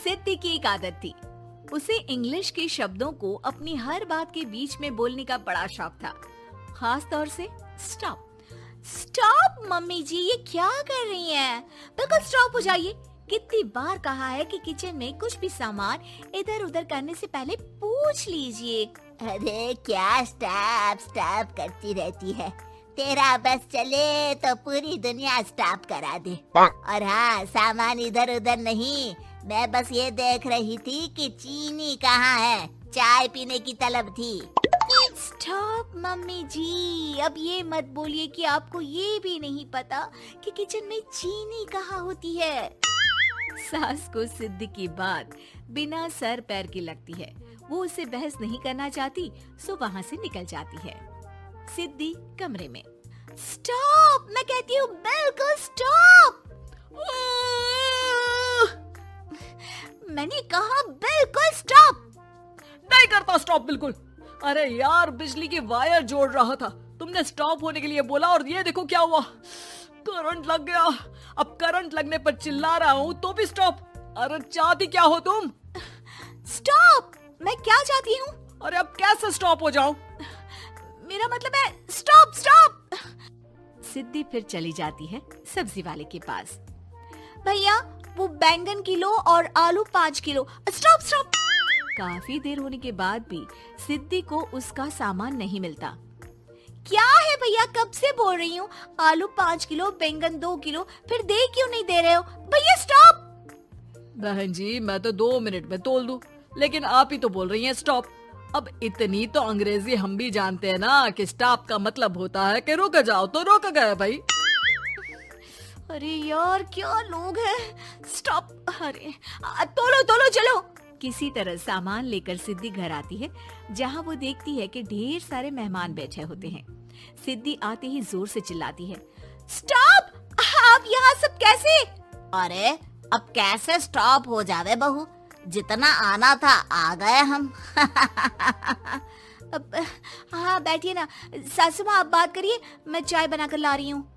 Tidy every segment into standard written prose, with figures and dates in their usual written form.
सिद्धि की एक आदत थी। उसे इंग्लिश के शब्दों को अपनी हर बात के बीच में बोलने का बड़ा शौक था, खास तौर से स्टॉप। स्टॉप मम्मी जी, ये क्या कर रही हैं? बिल्कुल स्टॉप हो जाइए। कितनी बार कहा है कि किचन में कुछ भी सामान इधर उधर करने से पहले पूछ लीजिए। अरे क्या स्टॉप स्टॉप करती रहती है, तेरा बस चले तो पूरी दुनिया स्टॉप करा दे। और हाँ, सामान इधर उधर नहीं, मैं बस ये देख रही थी कि चीनी कहाँ है, चाय पीने की तलब थी। स्टॉप मम्मी जी, अब ये मत बोलिए कि आपको ये भी नहीं पता कि किचन में चीनी कहाँ होती है। सास को सिद्धि की बात बिना सर पैर की लगती है। वो उससे बहस नहीं करना चाहती, सो वहाँ से निकल जाती है। सिद्धि कमरे में। स्टॉप, मैं कहती हूँ बिल्कुल स्टॉप। मैंने कहा बिल्कुल स्टॉप। नहीं करता स्टॉप बिल्कुल। अरे यार, बिजली की वायर जोड़ रहा था, तुमने स्टॉप होने के लिए बोला और ये देखो क्या हुआ, करंट लग गया। अब करंट लगने पर चिल्ला रहा हूँ तो भी स्टॉप। अरे चाहती क्या हो तुम? स्टॉप, मैं क्या चाहती हूँ? अरे अब कैसे स्टॉप हो जाऊं? मेरा मतलब है स्टॉप स्टॉप। सिद्धि फिर चली जाती है सब्जी वाले के पास। भैया, वो बैंगन किलो और आलू 5 किलो। Stop stop. काफी देर होने के बाद भी सिद्धि को उसका सामान नहीं मिलता। क्या है भैया, कब से बोल रही हूँ, आलू 5 किलो, बैंगन 2 किलो, फिर दे क्यों नहीं दे रहे हो? भैया स्टॉप। बहन जी, मैं तो 2 मिनट में तोल दूं, लेकिन आप ही तो बोल रही हैं स्टॉप। अब इतनी तो अंग्रेजी हम भी जानते हैं ना कि स्टॉप का मतलब होता है कि रुक जाओ, तो रुक गए भाई। अरे यार, क्या लोग हैं। स्टॉप। अरे तोलो तोलो चलो। किसी तरह सामान लेकर सिद्धि घर आती है, जहाँ वो देखती है कि ढेर सारे मेहमान बैठे होते हैं। सिद्धि आते ही जोर से चिल्लाती है, स्टॉप! आप यहाँ सब कैसे? अरे अब कैसे स्टॉप हो जावे बहू, जितना आना था आ गए हम। हाँ बैठिए ना। सासू माँ, आप बात करिए, मैं चाय बनाकर ला रही हूँ।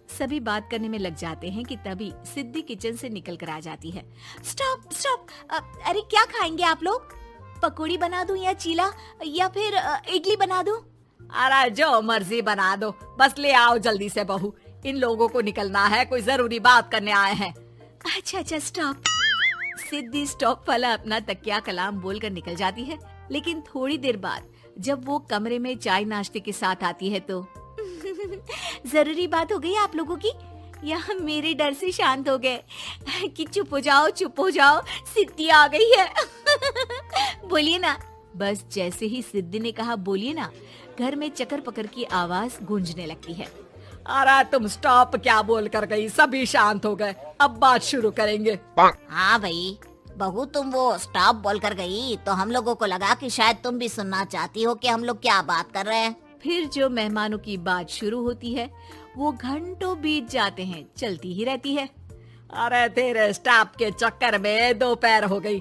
सभी बात करने में लग जाते हैं कि तभी सिद्धि किचन से निकल कर आ जाती है। Stop stop. अरे क्या खाएंगे आप लोग? पकौड़ी बना दूं या चीला, या फिर इडली बना दूं? अरे जो मर्जी बना दो, बस ले आओ जल्दी से बहू, इन लोगों को निकलना है, कोई जरूरी बात करने आए हैं। अच्छा स्टॉप। सिद्धि स्टॉप वाला अपना तकिया कलाम बोलकर निकल जाती है, लेकिन थोड़ी देर बाद जब वो कमरे में चाय नाश्ते के साथ आती है तो जरूरी बात हो गई आप लोगों की, या मेरे डर से शांत हो गए कि चुप हो जाओ, सिद्धि आ गई है। बोलिए ना। बस जैसे ही सिद्धि ने कहा बोलिए ना, घर में चकर पकर की आवाज गूंजने लगती है। अरे तुम स्टॉप क्या बोल कर गई, सभी शांत हो गए, अब बात शुरू करेंगे। हाँ भाई बहू, तुम वो स्टॉप बोल कर गई तो हम लोगों को लगा कि शायद तुम भी सुनना चाहती हो कि हम लोग क्या बात कर रहे हैं। फिर जो मेहमानों की बात शुरू होती है वो घंटों बीत जाते हैं, चलती ही रहती है। अरे तेरे स्टॉप के चक्कर में दोपहर हो गई,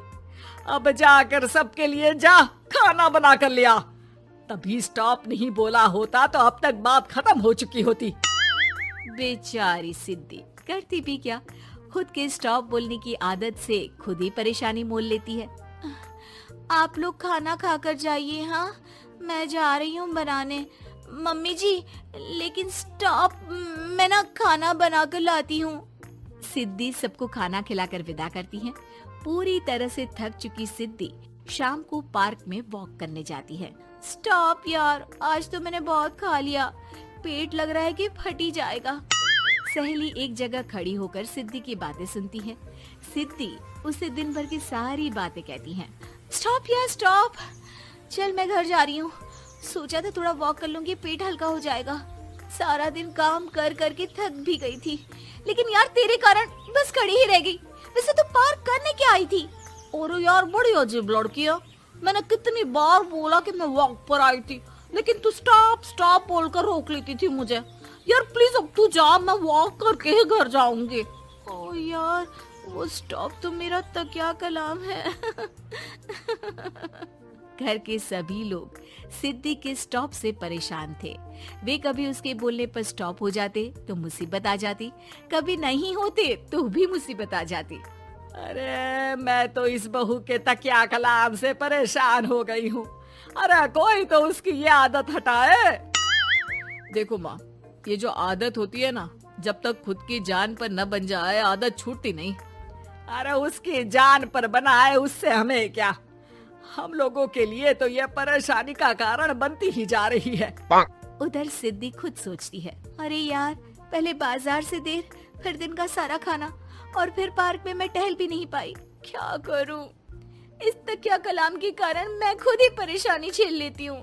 अब जाकर सबके लिए जा खाना बना कर लिया। तभी स्टॉप नहीं बोला होता तो अब तक बात खत्म हो चुकी होती। बेचारी सिद्धि करती भी क्या, खुद के स्टॉप बोलने की आदत से खुद ही परेशानी मोल लेती है। आप लोग खाना खाकर जाइए, हाँ मैं जा रही हूँ बनाने। मम्मी जी, लेकिन स्टॉप, मैं ना खाना बना कर लाती हूँ। सिद्धि सबको खाना खिलाकर विदा करती है। पूरी तरह से थक चुकी सिद्धि शाम को पार्क में वॉक करने जाती है। स्टॉप यार, आज तो मैंने बहुत खा लिया, पेट लग रहा है कि फट ही जाएगा। सहेली एक जगह खड़ी होकर सिद्धि की बातें सुनती है। सिद्धि उसे दिन भर की सारी बातें कहती है। स्टॉप यार स्टॉप, चल मैं घर जा रही हूँ। सोचा था थोड़ा वॉक कर लूंगी, पेट हल्का हो जाएगा। सारा दिन काम कर करके थक भी गई थी, लेकिन यार तेरे कारण बस खड़ी ही रह गई। वैसे तो पार्क करने क्या आई थी? और यार बड़ी अजीब लड़की है, मैंने कितनी बार बोला कि मैं वॉक पर आई थी, लेकिन तू स्टॉप स्टॉप बोलकर रोक लेती थी मुझे। यार प्लीज अब तू जा, मैं वॉक करके ही घर जाऊंगी। ओ यार, वो स्टॉप तो मेरा तकिया कलाम है। घर के सभी लोग सिद्धि के स्टॉप से परेशान थे। वे कभी उसके बोलने पर स्टॉप हो जाते तो मुसीबत आ जाती, कभी नहीं होते तो भी मुसीबत आ जाती। अरे मैं तो इस बहू के तकिया कलाम से परेशान हो गई हूँ। अरे कोई तो उसकी ये आदत हटाए। देखो माँ, ये जो आदत होती है ना, जब तक खुद की जान पर न बन जाए आदत छूटती नहीं। अरे उसकी जान पर बना है, उससे हमें क्या। हम लोगों के लिए तो ये परेशानी का कारण बनती ही जा रही है। उधर सिद्धि खुद सोचती है, अरे यार, पहले बाजार से देर, फिर दिन का सारा खाना, और फिर पार्क में मैं टहल भी नहीं पाई। क्या करूं? इस तकिया कलाम के कारण मैं खुद ही परेशानी झेल लेती हूँ।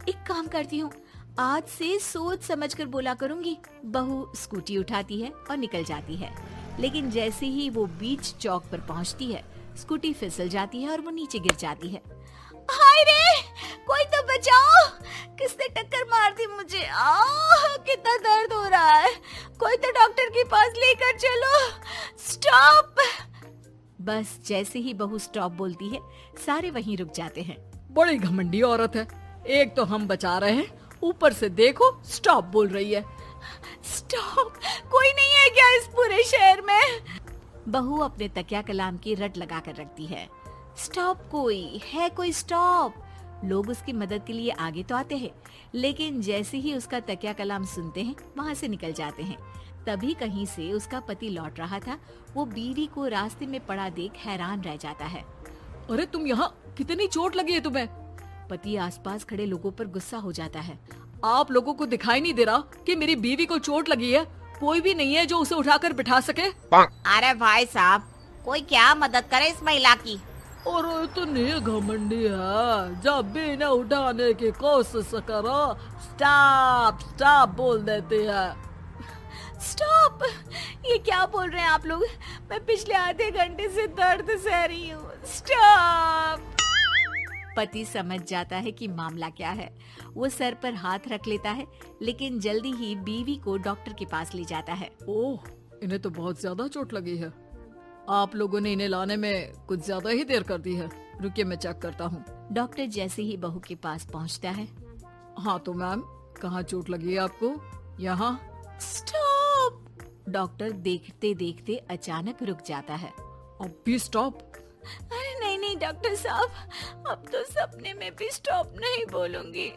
एक काम करती हूँ, आज से सोच समझकर बोला करूंगी। बहू स्कूटी उठाती है और निकल जाती है, लेकिन जैसे ही वो बीच चौक पर पहुंचती है, स्कूटी फिसल जाती है और वो नीचे गिर जाती है। हाय रे, कोई तो बचाओ, किसने टक्कर मार दी मुझे? कितना दर्द हो रहा है, कोई तो डॉक्टर के पास लेकर चलो। स्टॉप। बस जैसे ही बहू स्टॉप बोलती है, सारे वहीं रुक जाते हैं। बड़ी घमंडी औरत है, एक तो हम बचा रहे हैं, ऊपर से देखो स्टॉप बोल रही है। स्टॉप, कोई नहीं है क्या इस पूरे शहर में? बहू अपने तकिया कलाम की रट लगा कर रखती है। स्टॉप, कोई है? कोई स्टॉप? लोग उसकी मदद के लिए आगे तो आते हैं, लेकिन जैसे ही उसका तकिया कलाम सुनते हैं, वहाँ से निकल जाते हैं। तभी कहीं से उसका पति लौट रहा था। वो बीवी को रास्ते में पड़ा देख हैरान रह जाता है। अरे तुम यहाँ, कितनी चोट लगी है तुम्हें? पति आसपास खड़े लोगों पर गुस्सा हो जाता है। आप लोगों को दिखाई नहीं दे रहा कि मेरी बीवी को चोट लगी है? कोई भी नहीं है जो उसे उठाकर बिठा सके? अरे भाई साहब, कोई क्या मदद करे इस महिला की। और इतनी घमंडी है, जब भी इन्हें उठाने की कोशिश करो, स्टॉप स्टॉप बोल देती है। स्टॉप, ये क्या बोल रहे हैं आप लोग? मैं पिछले आधे घंटे से दर्द सह रही हूँ। स्टॉप। पति समझ जाता है कि मामला क्या है। वो सर पर हाथ रख लेता है, लेकिन जल्दी ही बीवी को डॉक्टर के पास ले जाता है। ओह, इन्हें तो बहुत ज्यादा चोट लगी है। आप लोगों ने इन्हें लाने में कुछ ज्यादा ही देर कर दी है। रुकिए, मैं चेक करता हूँ। डॉक्टर जैसे ही बहू के पास पहुँचता है। हाँ तो मैम, कहाँ चोट लगी है आपको? यहाँ। स्टॉप। डॉक्टर देखते देखते अचानक रुक जाता है। अब भी स्टॉप? अरे नहीं नहीं डॉक्टर साहब, अब तो सपने में भी स्टॉप नहीं बोलूंगी।